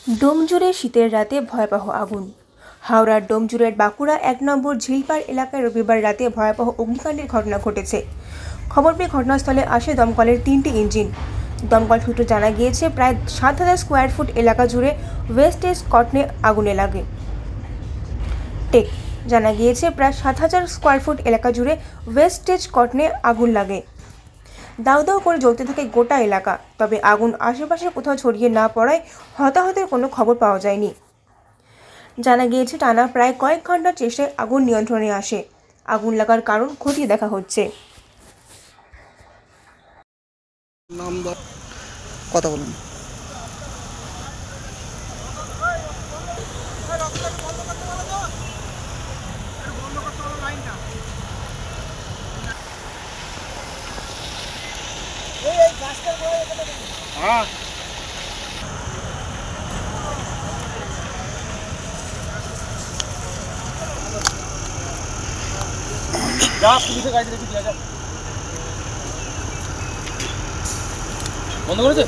ডোমজুড়ে শীতের রাতে ভয়াবহ আগুন। হাওড়ার ডোমজুড়ের বাঁকুড়া ১ নম্বর ঝিলপাড় এলাকায় রবিবার রাতে ভয়াবহ অগ্নিকাণ্ডের ঘটনা ঘটেছে। খবর পেয়ে ঘটনাস্থলে আসে দমকলের 3টি ইঞ্জিন। দমকল সূত্রে জানা গিয়েছে, প্রায় ৭,০০০ স্কোয়ার ফুট এলাকা জুড়ে ওয়েস্টেজ কটনে আগুনে লাগে। জানা গিয়েছে প্রায় ৭,০০০ স্কোয়ার ফুট এলাকা জুড়ে ওয়েস্টেজ কটনে আগুন লাগে। দাউ দাউ করে জ্বলতে থাকে গোটা এলাকা। তবে আগুন আশেপাশে কোথাও ছড়িয়ে না পড়ায় হতাহতের কোনো খবর পাওয়া যায়নি। জানা গিয়েছে টানা প্রায় কয়েক ঘন্টার চেষ্টায় আগুন নিয়ন্ত্রণে আসে। আগুন লাগার কারণ খতিয়ে দেখা হচ্ছে। কথা বলুন। পুলিশের গাড়ি রেখে দিয়া যাও। বন্ধ করেছে?